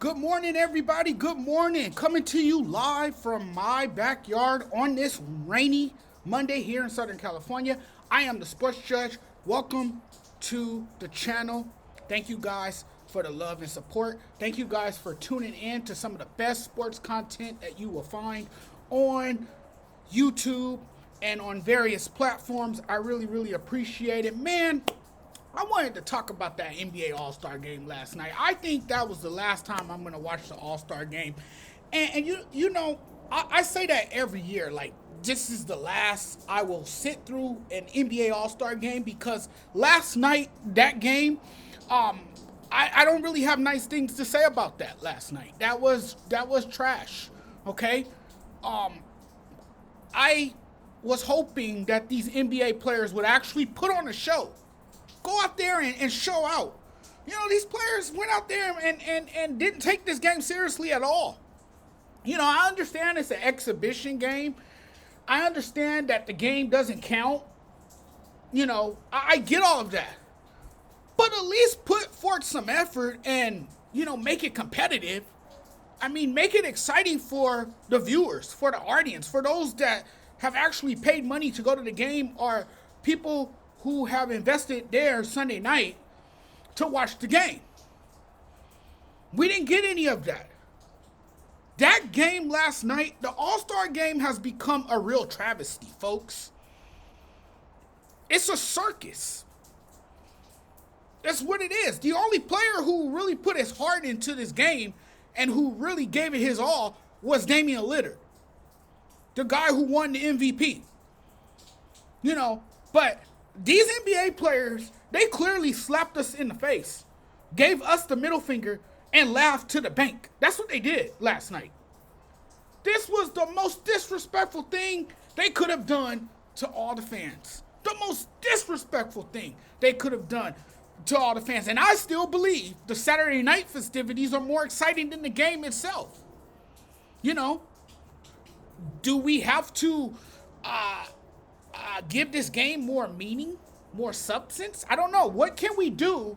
Good morning, everybody. Good morning. Coming to you live from my backyard on this rainy Monday here in Southern California. I am the Sports Judge. Welcome to the channel. Thank you guys for the love and support. Thank you guys for tuning in to some of the best sports content that you will find on YouTube and on various platforms. I really appreciate it. Man, I wanted to talk about that NBA All-Star game last night. I think that was the last time I'm going to watch the All-Star game. And you know, I say that every year. Like, this is the last I will sit through an NBA All-Star game because last night, that game, I don't really have nice things to say about that last night. That was trash, okay? I was hoping that these NBA players would actually put on a show. Go out there and show out. You know, these players went out there and didn't take this game seriously at all. You know, I understand it's an exhibition game. I understand that the game doesn't count. You know, I get all of that. But at least put forth some effort and, you know, make it competitive. I mean, make it exciting for the viewers, for the audience, for those that have actually paid money to go to the game or people who have invested there Sunday night to watch the game. We didn't get any of that. That game last night, the All-Star game has become a real travesty, folks. It's a circus. That's what it is. The only player who really put his heart into this game and who really gave it his all was Damian Lillard, the guy who won the MVP. You know, but these NBA players, they clearly slapped us in the face, gave us the middle finger, and laughed to the bank. That's what they did last night. This was the most disrespectful thing they could have done to all the fans. The most disrespectful thing they could have done to all the fans. And I still believe the Saturday night festivities are more exciting than the game itself. You know, do we have to give this game more meaning, more substance? I don't know. What can we do?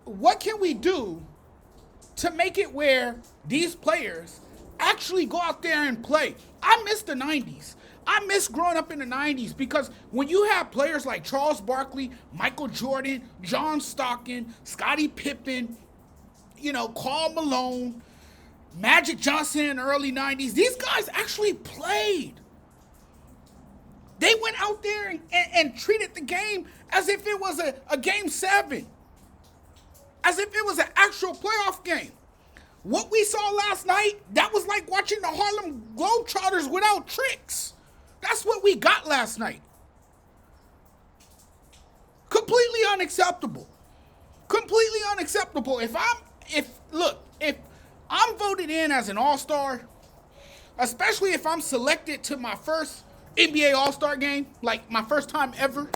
What can we do to make it where these players actually go out there and play? I miss the 90s. I miss growing up in the 90s because when you have players like Charles Barkley, Michael Jordan, John Stockton, Scottie Pippen, you know, Karl Malone, Magic Johnson in the early 90s, these guys actually played. They went out there and treated the game as if it was a game 7. As if it was an actual playoff game. What we saw last night, that was like watching the Harlem Globetrotters without tricks. That's what we got last night. Completely unacceptable. Completely unacceptable. If I'm voted in as an all-star, especially if I'm selected to my first NBA All-Star game, like my first time ever,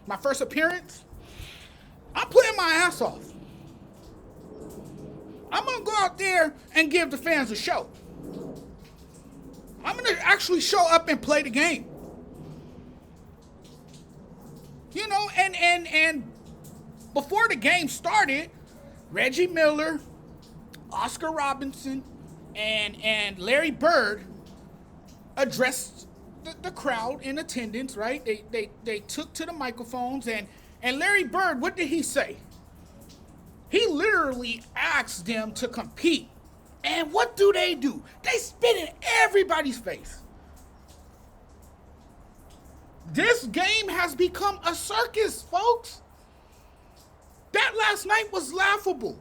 my first appearance, I'm playing my ass off. I'm going to go out there and give the fans a show. I'm going to actually show up and play the game. You know, and before the game started, Reggie Miller, Oscar Robertson, and Larry Bird addressed the crowd in attendance, right? They took to the microphones, and Larry Bird, what did he say? He literally asked them to compete. And what do? They spit in everybody's face. This game has become a circus, folks. That last night was laughable.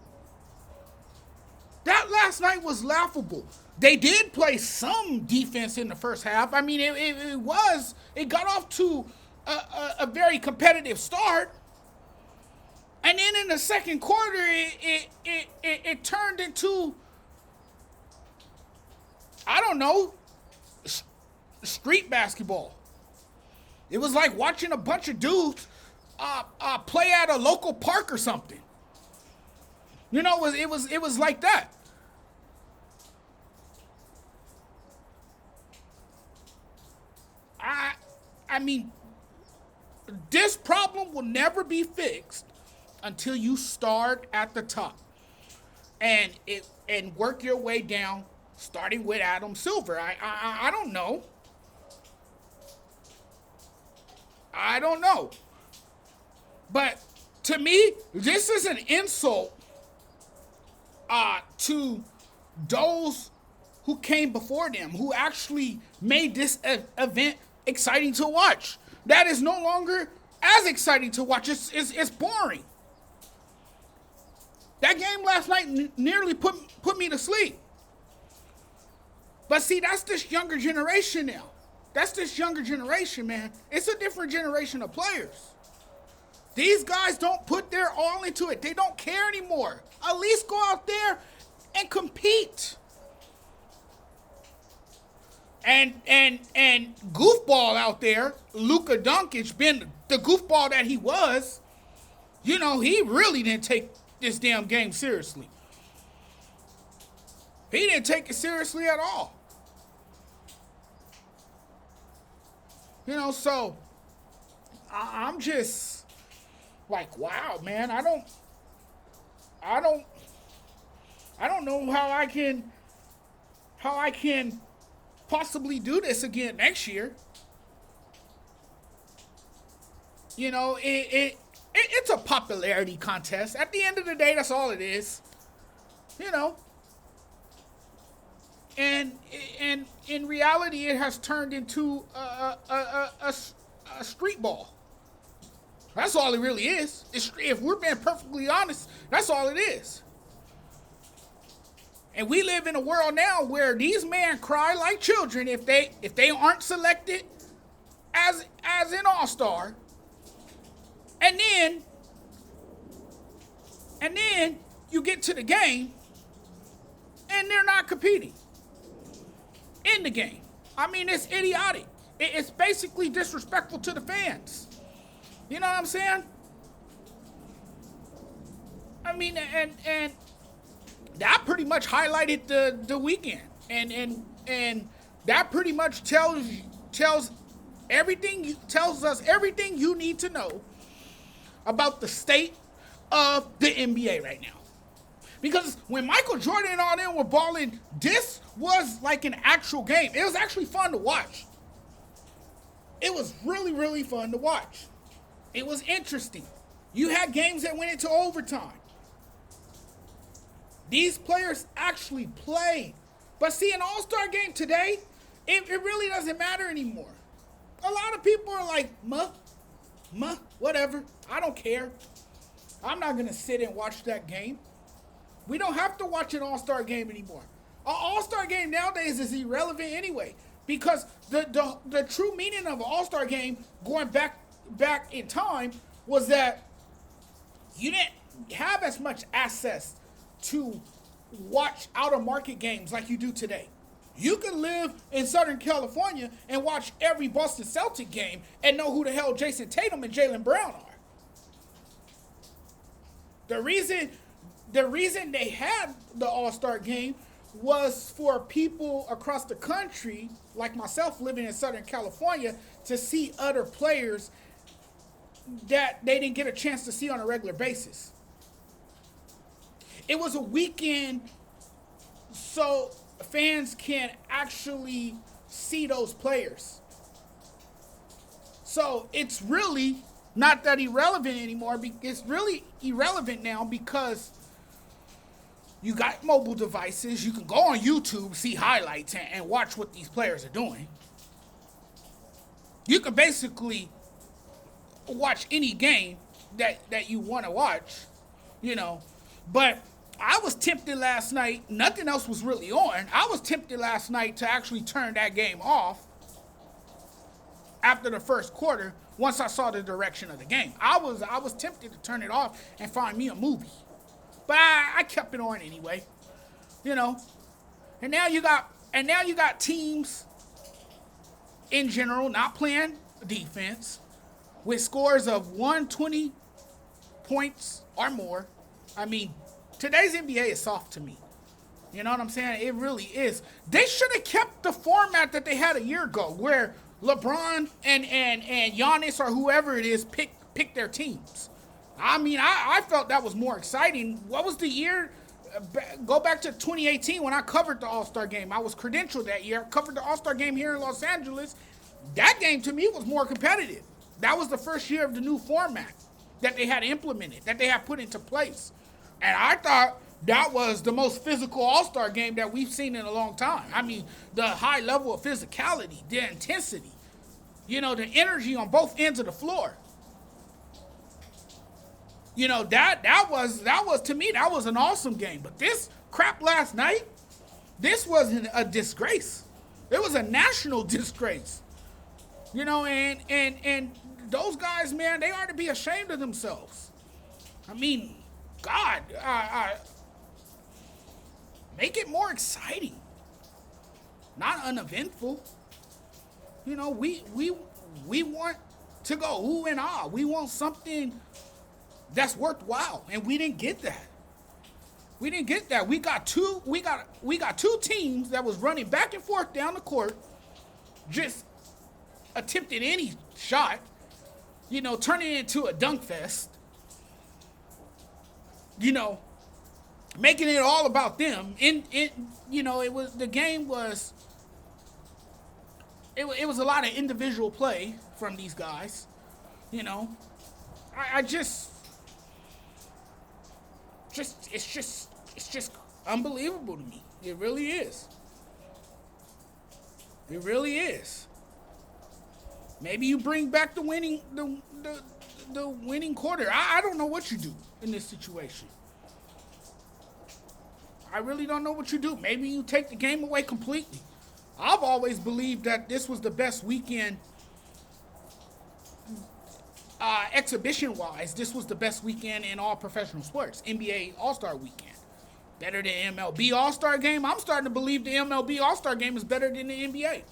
They did play some defense in the first half. I mean, it got off to a very competitive start. And then in the second quarter, it turned into, I don't know, street basketball. It was like watching a bunch of dudes play at a local park or something. You know, it was like that. I mean, this problem will never be fixed until you start at the top. and work your way down, starting with Adam Silver. I don't know. I don't know. But to me, this is an insult to those who came before them, who actually made this event exciting to watch. That is no longer as exciting to watch. It's boring. That game last night nearly put me to sleep. But see, that's this younger generation now. That's this younger generation, man. It's a different generation of players. These guys don't put their all into it. They don't care anymore. At least go out there and compete. And goofball out there, Luka Doncic, being the goofball that he was, he really didn't take this damn game seriously. He didn't take it seriously at all. So I'm just like, wow, man. I don't know how I can possibly do this again next year. It's a popularity contest. At the end of the day, that's all it is. And in reality, it has turned into a street ball. That's all it really is. If we're being perfectly honest, that's all it is. And we live in a world now where these men cry like children if they aren't selected as an all-star. And then you get to the game and they're not competing in the game. I mean, it's idiotic. It's basically disrespectful to the fans. You know what I'm saying? I mean, and that pretty much highlighted the weekend, and that pretty much tells us everything you need to know about the state of the NBA right now. Because when Michael Jordan and all them were balling, this was like an actual game. It was actually fun to watch. It was really, really fun to watch. It was interesting. You had games that went into overtime. These players actually played. But see, an all-star game today, it really doesn't matter anymore. A lot of people are like, whatever. I don't care. I'm not going to sit and watch that game. We don't have to watch an all-star game anymore. An all-star game nowadays is irrelevant anyway. Because the true meaning of an all-star game, going back in time, was that you didn't have as much access to watch out-of-market games like you do today. You can live in Southern California and watch every Boston Celtic game and know who the hell Jason Tatum and Jaylen Brown are. The reason they had the All-Star game was for people across the country, like myself living in Southern California, to see other players that they didn't get a chance to see on a regular basis. It was a weekend so fans can actually see those players. So it's really not that irrelevant anymore. It's really irrelevant now because you got mobile devices. You can go on YouTube, see highlights, and watch what these players are doing. You can basically watch any game that you want to watch, But I was tempted last night. Nothing else was really on. I was tempted last night to actually turn that game off after the first quarter once I saw the direction of the game. I was tempted to turn it off and find me a movie. But I kept it on anyway. And now you got teams in general not playing defense with scores of 120 points or more. I mean, today's NBA is soft to me. You know what I'm saying? It really is. They should have kept the format that they had a year ago, where LeBron and Giannis or whoever it is pick their teams. I mean, I felt that was more exciting. What was the year? Go back to 2018 when I covered the All-Star game. I was credentialed that year. I covered the All-Star game here in Los Angeles. That game to me was more competitive. That was the first year of the new format that they had implemented, that they had put into place. And I thought that was the most physical All-Star game that we've seen in a long time. I mean, the high level of physicality, the intensity, the energy on both ends of the floor. That was to me, that was an awesome game. But this crap last night, this wasn't a disgrace. It was a national disgrace. And those guys, man, they ought to be ashamed of themselves. I mean, God, make it more exciting, not uneventful. We want to go ooh and ah. We want something that's worthwhile, and we didn't get that. We got two teams that was running back and forth down the court, just attempted any shot, turning it into a dunk fest. Making it all about them. It was a lot of individual play from these guys. It's just unbelievable to me. It really is. It really is. Maybe you bring back the winning quarter. I don't know what you do in this situation. I really don't know what you do. Maybe you take the game away completely. I've always believed that this was the best weekend, exhibition-wise. This was the best weekend in all professional sports. NBA All-Star Weekend. Better than MLB All-Star Game. I'm starting to believe the MLB All-Star Game is better than the NBA.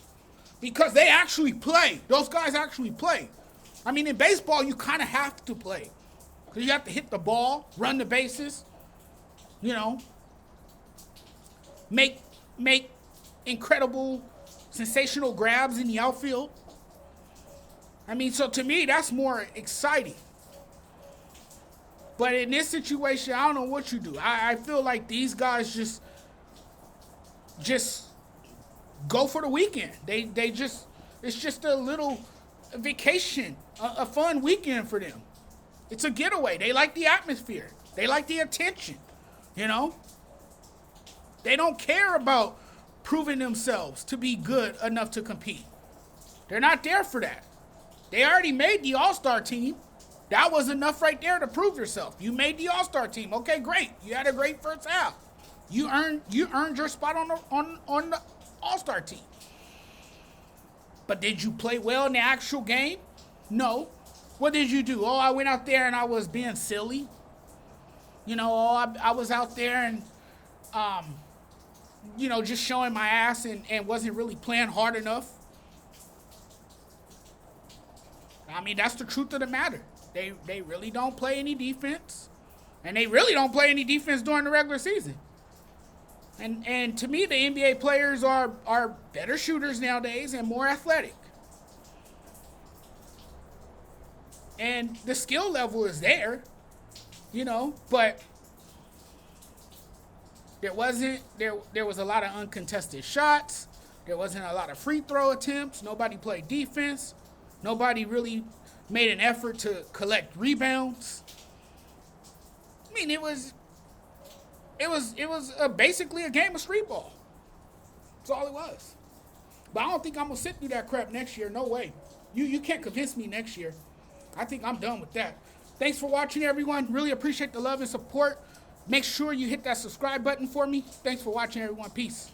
Because they actually play. Those guys actually play. I mean, in baseball, you kind of have to play. Because you have to hit the ball, run the bases, make incredible, sensational grabs in the outfield. I mean, so to me, that's more exciting. But in this situation, I don't know what you do. I feel like these guys just go for the weekend. It's just a little vacation, a fun weekend for them. It's a getaway. They like the atmosphere. They like the attention, They don't care about proving themselves to be good enough to compete. They're not there for that. They already made the All-Star team. That was enough right there to prove yourself. You made the All-Star team. Okay, great. You had a great first half. You earned your spot on the All-Star team. But did you play well in the actual game? No. What did you do? I went out there and I was being silly. I was out there and, just showing my ass and wasn't really playing hard enough. I mean, that's the truth of the matter. They really don't play any defense. And they really don't play any defense during the regular season. And to me, the NBA players are better shooters nowadays and more athletic. And the skill level is there, but there was a lot of uncontested shots. There wasn't a lot of free throw attempts. Nobody played defense. Nobody really made an effort to collect rebounds. I mean, it was basically a game of street ball. That's all it was. But I don't think I'm going to sit through that crap next year. No way. You can't convince me next year. I think I'm done with that. Thanks for watching, everyone. Really appreciate the love and support. Make sure you hit that subscribe button for me. Thanks for watching, everyone. Peace.